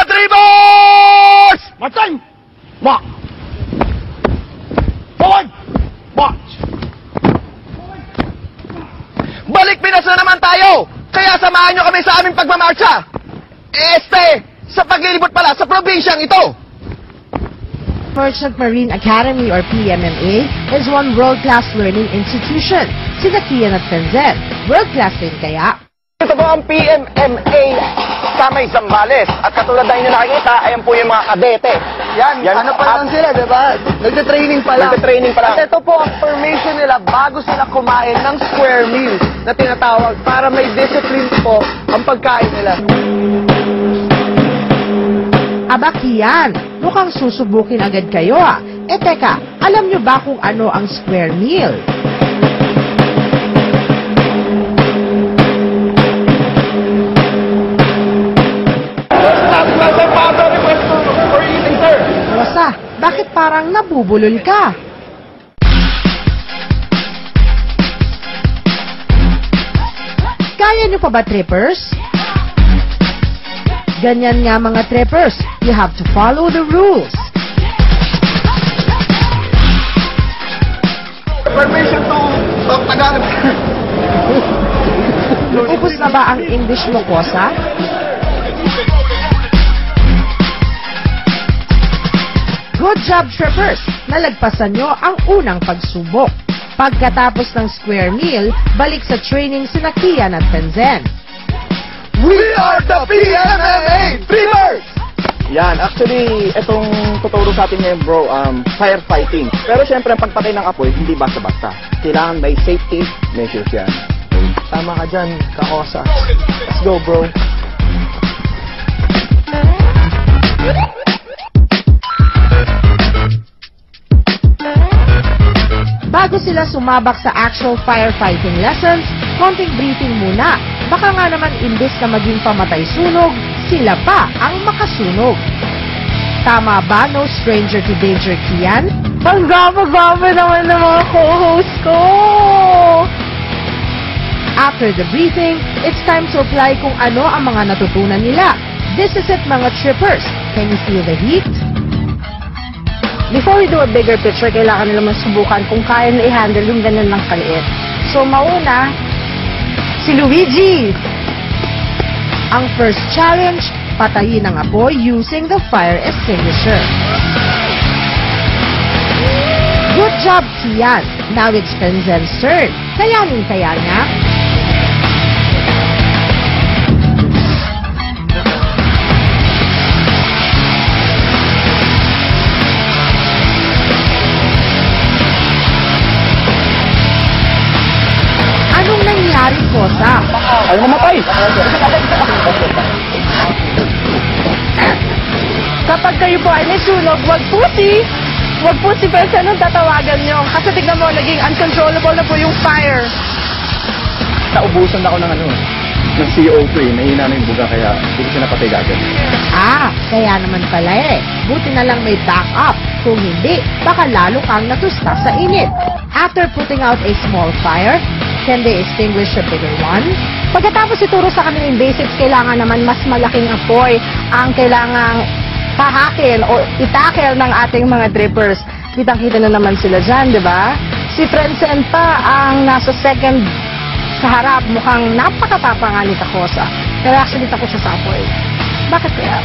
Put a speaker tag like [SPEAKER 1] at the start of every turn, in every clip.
[SPEAKER 1] Dribbles! Martin! Mark! Forward! March! Balik Pinas na naman tayo! Kaya samahan nyo kami sa aming pagmamarcha! Sa paglilibot pala sa probinsyang ito!
[SPEAKER 2] Merchant Marine Academy or PMMA is one world-class learning institution. Sina Kian at Penzen, world-class din kaya?
[SPEAKER 1] Ito po ang PMMA sa may Zambales. At katulad na inyo nakikita, ayan po yung mga kadete.
[SPEAKER 3] Yan ano pa lang sila, diba? Nagte-training pa lang.
[SPEAKER 1] Nagte-training pa lang.
[SPEAKER 3] At ito po ang formation nila bago sila kumain ng square meal na tinatawag para may discipline po ang pagkain nila.
[SPEAKER 2] Aba Kian, mukhang susubukin agad kayo ah. Teka, alam nyo ba kung ano ang square meal? Rosa, bakit parang nabubulol ka? Kaya nyo pa ba, trippers? Ganyan nga mga trippers, you have to follow the rules.
[SPEAKER 1] Permission to Tagalog.
[SPEAKER 2] Ubus na ba ang English mo, Kosa? Good job, trippers! Nalagpasan nyo ang unang pagsubok. Pagkatapos ng square meal, balik sa training sina Kian at Penzen.
[SPEAKER 1] We are the PMMA Dreamers!
[SPEAKER 4] Yan, actually, itong tuturo sa atin ngayon bro, firefighting. Pero syempre, ang pagpatay ng apoy, hindi basta-basta. Kailangan may safety measures yan.
[SPEAKER 3] Tama ka dyan, Kakosa. Let's go, bro.
[SPEAKER 2] Bago sila sumabak sa actual firefighting lessons, konting briefing muna. Baka nga naman imbes na maging pamatay sunog, sila pa ang makasunog. Tama ba, no stranger to danger, Kian?
[SPEAKER 5] Ang gaba-gaba naman ng mga co-host ko!
[SPEAKER 2] After the briefing, it's time to apply kung ano ang mga natutunan nila. This is it, mga trippers. Can you feel the heat?
[SPEAKER 5] Before we do a bigger picture, kailangan nila masubukan kung kaya na i-handle yung ganun ng kaliit. So, mauna, si Luigi.
[SPEAKER 2] Ang first challenge, patayin ang apoy using the fire extinguisher. Good job, Kian. Now it's Penzen's turn. Kayanin kaya niya? Anong nangyari, Kosa?
[SPEAKER 4] Ayaw mamatay!
[SPEAKER 5] Kapag kayo po ay nasunog, wag po si person ang tatawagan nyo. Kasi tignan mo, naging uncontrollable na po yung fire.
[SPEAKER 4] Naubusan ako ng ng CO2 eh. Mahina na yung buga kaya hindi ko siya napatay agad.
[SPEAKER 2] Kaya naman pala eh. Buti na lang may backup. Kung hindi, baka lalo kang natusta sa init. After putting out a small fire, can they extinguish a bigger one?
[SPEAKER 5] Pagkatapos ituro sa kanila yung basics, kailangan naman mas malaking apoy ang kailangang pahakin o itakel ng ating mga drippers. Kitang-kita na naman sila dyan, di ba? Si Penzen pa ang nasa second sa harap, mukhang napakatapang nga ni Kakosa. Pero actually, takot siya sa apoy. Bakit kaya?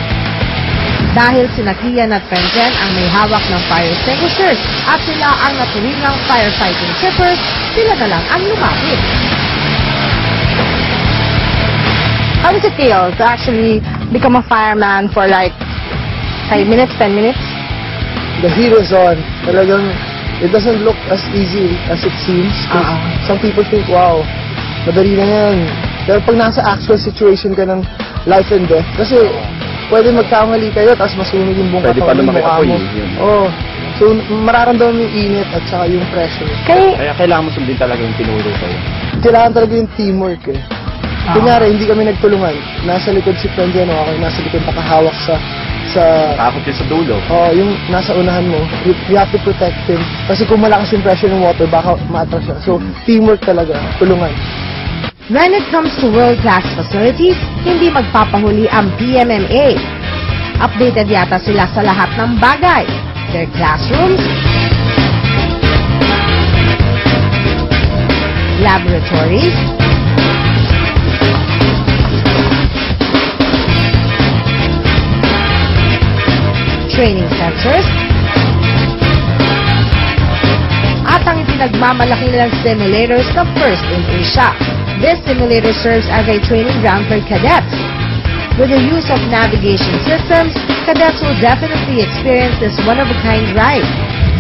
[SPEAKER 2] Dahil sina Kian at Penzen ang may hawak ng fire extinguishers at sila ang naturingang firefighting trippers, sila na lang ang lumapit.
[SPEAKER 5] How does it feel to actually become a fireman for like 5 minutes, 10 minutes?
[SPEAKER 3] The heat is on. Talagang, it doesn't look as easy as it seems. Some people think, wow, madali na yan. Pero pag nasa actual situation ka ng life and death, kasi pwede magkamali kayo, tapos masunog yung buong katawan ng mukha mo. Oo. So, mararamdaman yung init at saka yung pressure.
[SPEAKER 4] Kaya kailangan mo sundin talaga yung tinuro sa'yo.
[SPEAKER 3] Kailangan talaga yung teamwork eh. Kunyari, hindi kami nagtulungan. Nasa likod si Penzen o ako, nasa likod nakahawak sa
[SPEAKER 4] Takot yun sa dulo.
[SPEAKER 3] yung nasa unahan mo, you have to protect him. Kasi kung malakas yung pressure ng water, baka ma-attract siya. So, teamwork talaga, tulungan.
[SPEAKER 2] When it comes to world-class facilities, hindi magpapahuli ang PMMA. Updated yata sila sa lahat ng bagay. Their classrooms, laboratories, training centers, at ang pinagmamalaki nilang simulators na first in Asia. This simulator serves as a training ground for cadets. With the use of navigation systems, cadets will definitely experience this one-of-a-kind ride.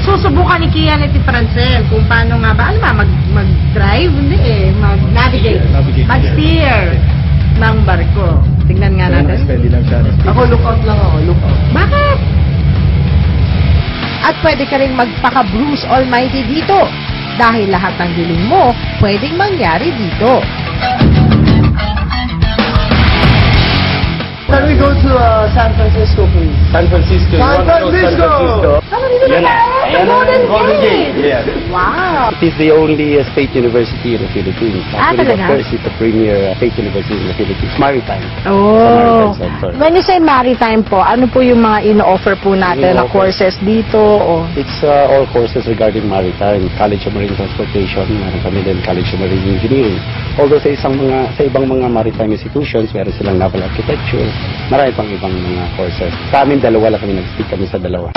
[SPEAKER 2] Susubukan ni Kian at si Francel kung paano nga ba, mag-drive? Hindi eh, mag-navigate, mag-steer ng barko. Tingnan nga natin.
[SPEAKER 4] Pwede lang siya.
[SPEAKER 3] Ako, lookout lang ako, lookout.
[SPEAKER 2] Bakit? At pwede ka rin magpaka-Bruce Almighty dito. Dahil lahat ng hiling mo, pwedeng mangyari dito.
[SPEAKER 3] Can we go to San Francisco, please?
[SPEAKER 6] San Francisco.
[SPEAKER 3] San Francisco!
[SPEAKER 6] Yan ang Golden Gate. Yeah.
[SPEAKER 2] Wow!
[SPEAKER 6] It is the only state university in the Philippines. Actually,
[SPEAKER 2] talaga?
[SPEAKER 6] of course, it's the premier state university in the Philippines. Maritime.
[SPEAKER 5] Oh.
[SPEAKER 6] Maritime sector.
[SPEAKER 5] When you say maritime po, ano po yung mga ino-offer po natin na
[SPEAKER 6] Ino-offer.
[SPEAKER 5] courses dito? O
[SPEAKER 6] It's all courses regarding maritime. College of Marine Transportation, meron kami din College of Marine Engineering. Although sa ibang mga maritime institutions, meron silang naval architecture, marami pang ibang mga courses. Sa amin, dalawa lang kami nag-stick kami sa dalawa.